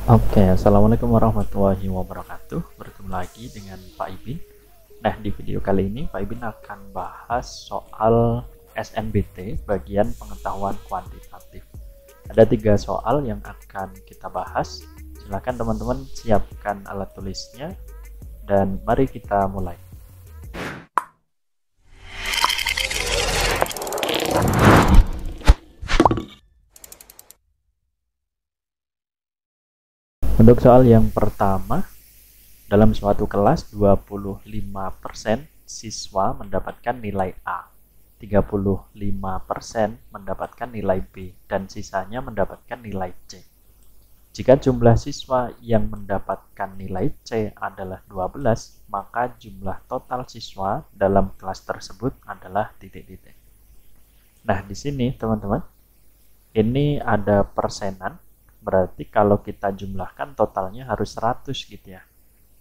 Oke, Assalamualaikum warahmatullahi wabarakatuh. Bertemu lagi dengan Pak Ibin. Nah, di video kali ini Pak Ibin akan bahas soal SNBT bagian pengetahuan kuantitatif. Ada 3 soal yang akan kita bahas. Silakan teman-teman siapkan alat tulisnya dan mari kita mulai. Untuk soal yang pertama, dalam suatu kelas 25% siswa mendapatkan nilai A, 35% mendapatkan nilai B, dan sisanya mendapatkan nilai C. Jika jumlah siswa yang mendapatkan nilai C adalah 12, maka jumlah total siswa dalam kelas tersebut adalah titik-titik. Nah, di sini teman-teman, ini ada persenan. Berarti kalau kita jumlahkan totalnya harus 100 gitu ya.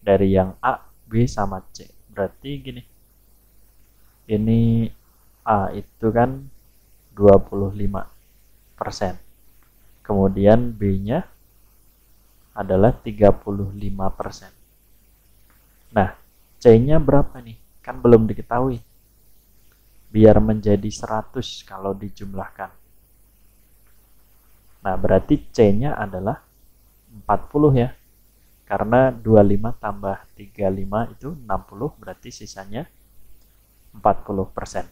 Dari yang A, B, sama C. Berarti gini. Ini A itu kan 25%. Kemudian B-nya adalah 35%. Nah, C-nya berapa nih? Kan belum diketahui. Biar menjadi 100 kalau dijumlahkan. Nah, berarti C-nya adalah 40 ya. Karena 25 tambah 35 itu 60, berarti sisanya 40%.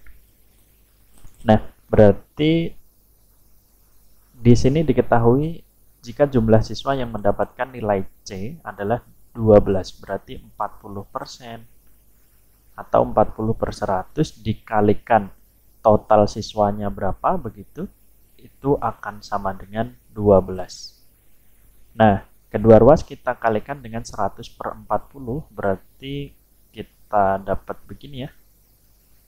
Nah, berarti di sini diketahui jika jumlah siswa yang mendapatkan nilai C adalah 12, berarti 40%. Atau 40 per 100 dikalikan total siswanya berapa, begitu itu akan sama dengan 12. Nah, kedua ruas kita kalikan dengan 100 per 40, berarti kita dapat begini ya.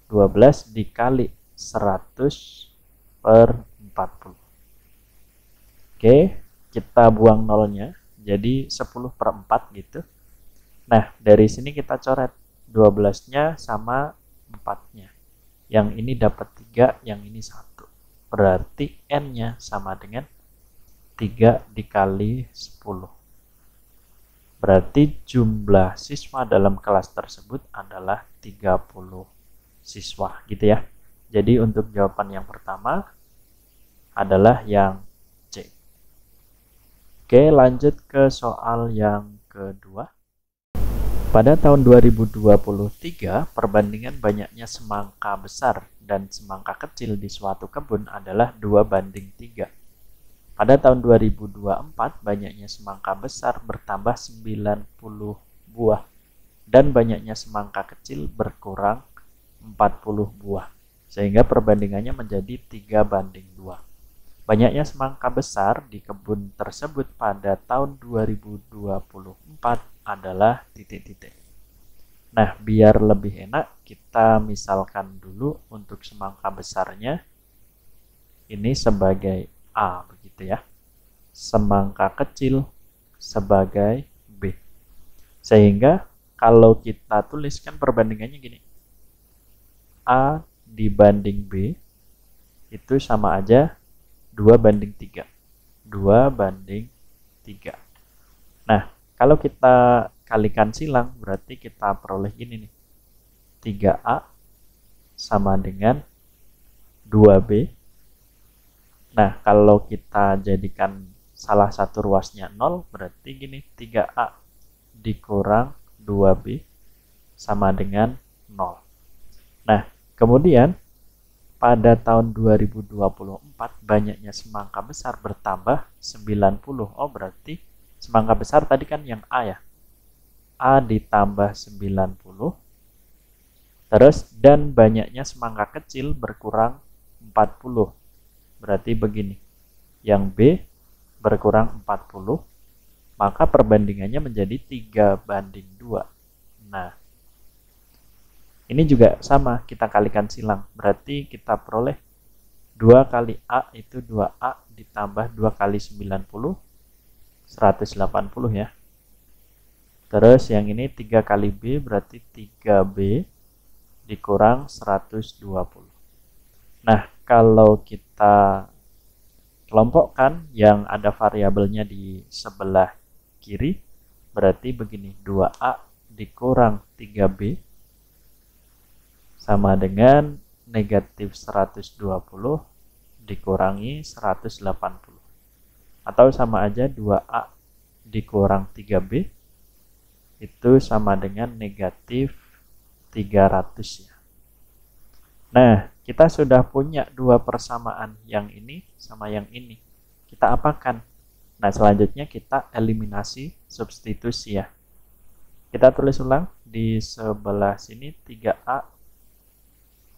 12 dikali 100 per 40. Oke, kita buang nolnya, jadi 10 per 4 gitu. Nah, dari sini kita coret 12-nya sama 4-nya. Yang ini dapat 3, yang ini 1. Berarti N-nya sama dengan 3 dikali 10. Berarti jumlah siswa dalam kelas tersebut adalah 30 siswa gitu ya. Jadi untuk jawaban yang pertama adalah yang C. Oke, lanjut ke soal yang kedua. Pada tahun 2023, perbandingan banyaknya semangka besar dan semangka kecil di suatu kebun adalah 2:3. Pada tahun 2024, banyaknya semangka besar bertambah 90 buah dan banyaknya semangka kecil berkurang 40 buah, sehingga perbandingannya menjadi 3:2. Banyaknya semangka besar di kebun tersebut pada tahun 2024 adalah titik-titik. Nah, biar lebih enak, kita misalkan dulu untuk semangka besarnya ini sebagai A, begitu ya. Semangka kecil sebagai B. Sehingga kalau kita tuliskan perbandingannya gini. A dibanding B itu sama aja 2:3. 2:3. Nah, kalau kita kalikan silang, berarti kita peroleh gini nih. 3A sama dengan 2B. Nah, kalau kita jadikan salah satu ruasnya 0, berarti gini, 3A dikurang 2B sama dengan 0. Nah, kemudian pada tahun 2024 banyaknya semangka besar bertambah 90. Oh, berarti semangka besar tadi kan yang A ya. A ditambah 90. Terus dan banyaknya semangka kecil berkurang 40. Berarti begini. Yang B berkurang 40. Maka perbandingannya menjadi 3:2. Nah, ini juga sama, kita kalikan silang. Berarti kita peroleh 2 kali A itu 2A ditambah 2 kali 90, 180 ya. Terus yang ini 3 kali B berarti 3B dikurang 120. Nah, kalau kita kelompokkan yang ada variabelnya di sebelah kiri, berarti begini, 2A dikurang 3B sama dengan negatif 120 dikurangi 180. Atau sama aja 2A dikurang 3B itu sama dengan negatif 300 ya. Nah, kita sudah punya dua persamaan, yang ini sama yang ini. Kita apakan? Nah, selanjutnya kita eliminasi substitusi ya. Kita tulis ulang di sebelah sini, 3A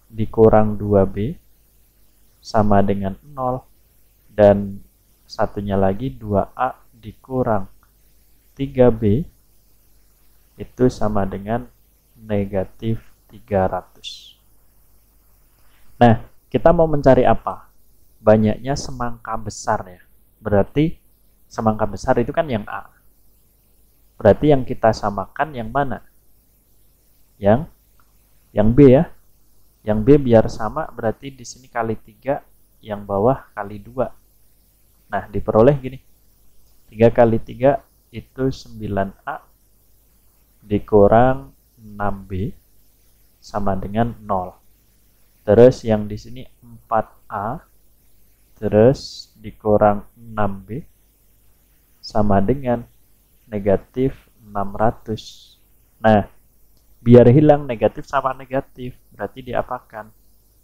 dikurang 2B sama dengan 0. Dan satunya lagi 2A dikurang 3B itu sama dengan negatif 300. Nah, kita mau mencari apa? Banyaknya semangka besar ya. Berarti semangka besar itu kan yang A. Berarti yang kita samakan yang mana? Yang B ya. Yang B biar sama, berarti di sini kali 3, yang bawah kali 2. Nah, diperoleh gini. 3 kali 3 itu 9A dikurang 6B sama dengan 0. Terus yang di sini 4A terus dikurang 6B sama dengan negatif 600. Nah, biar hilang negatif sama negatif, berarti diapakan?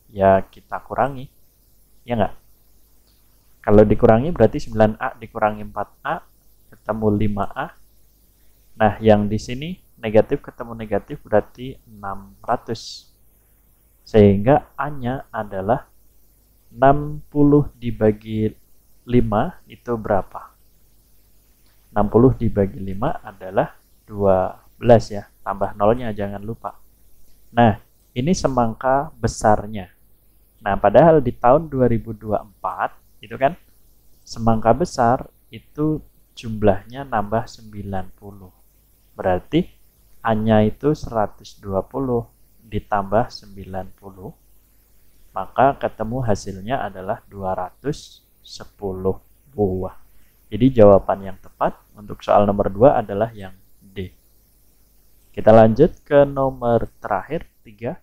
Ya kita kurangi. Ya enggak? Kalau dikurangi berarti 9A dikurangi 4A ketemu 5A. Nah, yang di sini negatif ketemu negatif berarti 600. Sehingga A-nya adalah 60 dibagi 5 itu berapa? 60 dibagi 5 adalah 12 ya. Tambah nolnya jangan lupa. Nah, ini semangka besarnya. Nah, padahal di tahun 2024 itu kan semangka besar itu jumlahnya nambah 90. Berarti A-nya itu 120 ditambah 90. Maka ketemu hasilnya adalah 210 buah. Jadi jawaban yang tepat untuk soal nomor 2 adalah yang D. Kita lanjut ke nomor terakhir, 3.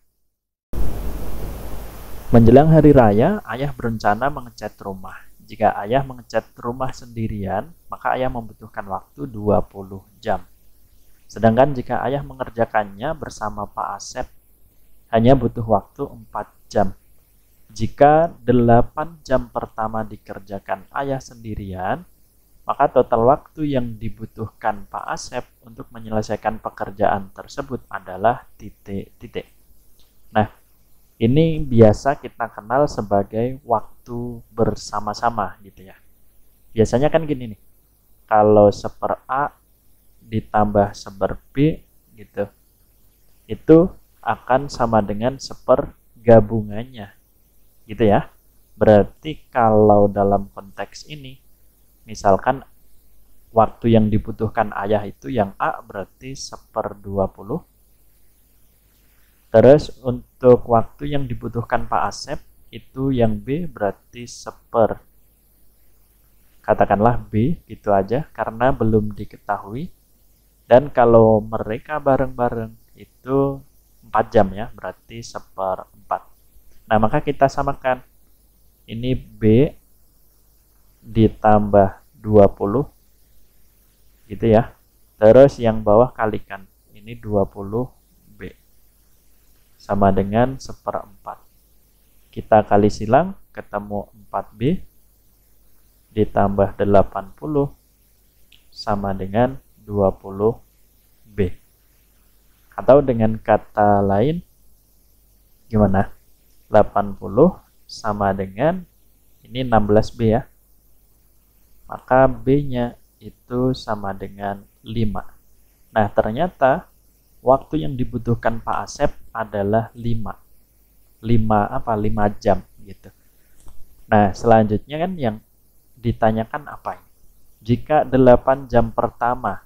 Menjelang hari raya, ayah berencana mengecat rumah. Jika ayah mengecat rumah sendirian, maka ayah membutuhkan waktu 20 jam. Sedangkan jika ayah mengerjakannya bersama Pak Asep, hanya butuh waktu 4 jam. Jika 8 jam pertama dikerjakan ayah sendirian, maka total waktu yang dibutuhkan Pak Asep untuk menyelesaikan pekerjaan tersebut adalah titik-titik. Nah, ini biasa kita kenal sebagai waktu bersama-sama gitu ya. Biasanya kan gini nih, kalau 1/A ditambah 1/B gitu, itu akan sama dengan 1/, gabungannya gitu ya. Berarti kalau dalam konteks ini, misalkan waktu yang dibutuhkan ayah itu yang A berarti 1/20. Terus untuk waktu yang dibutuhkan Pak Asep itu yang B berarti 1/, katakanlah B gitu aja karena belum diketahui. Dan kalau mereka bareng-bareng itu 4 jam ya, berarti 1/4. Nah, maka kita samakan. Ini B ditambah 20 gitu ya. Terus yang bawah kalikan. Ini 20 B sama dengan 1/4. Kita kali silang ketemu 4B ditambah 80 sama dengan 20 B. Atau dengan kata lain gimana? 80 sama dengan ini 16B ya. Maka B-nya itu sama dengan 5. Nah, ternyata waktu yang dibutuhkan Pak Asep adalah 5 jam gitu. Nah, selanjutnya kan yang ditanyakan apa ini? Jika 8 jam pertama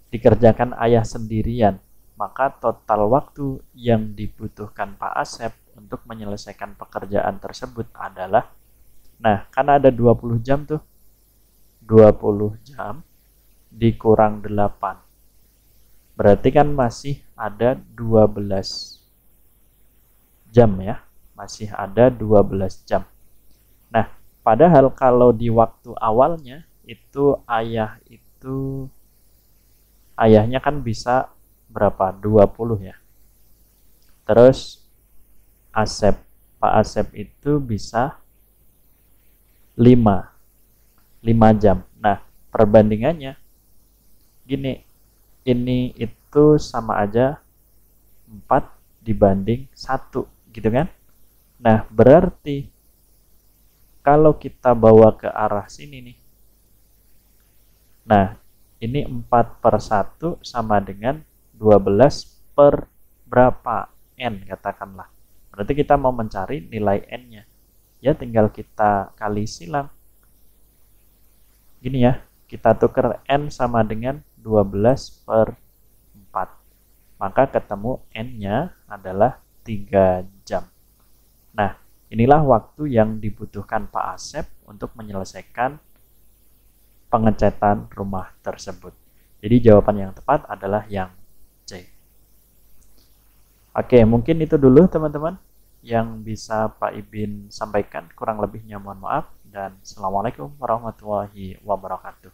dikerjakan ayah sendirian, maka total waktu yang dibutuhkan Pak Asep untuk menyelesaikan pekerjaan tersebut adalah, nah, karena ada 20 jam tuh, 20 jam dikurang 8. Berarti kan masih ada 12 jam ya. Masih ada 12 jam. Nah, padahal kalau di waktu awalnya itu ayahnya kan bisa berapa? 20 ya. Terus Pak Asep itu bisa 5 jam. Nah, perbandingannya gini, ini itu sama aja 4 dibanding 1 gitu kan. Nah, berarti kalau kita bawa ke arah sini nih. Nah, ini 4/1 sama dengan 12 per berapa? N katakanlah. Berarti kita mau mencari nilai N-nya. Ya tinggal kita kali silang. Gini ya, kita tukar N sama dengan 12/4. Maka ketemu N-nya adalah 3 jam. Nah, inilah waktu yang dibutuhkan Pak Asep untuk menyelesaikan pengecatan rumah tersebut. Jadi jawaban yang tepat adalah yang C. Oke, mungkin itu dulu teman-teman yang bisa Pak Ibin sampaikan. Kurang lebihnya mohon maaf dan Assalamualaikum warahmatullahi wabarakatuh.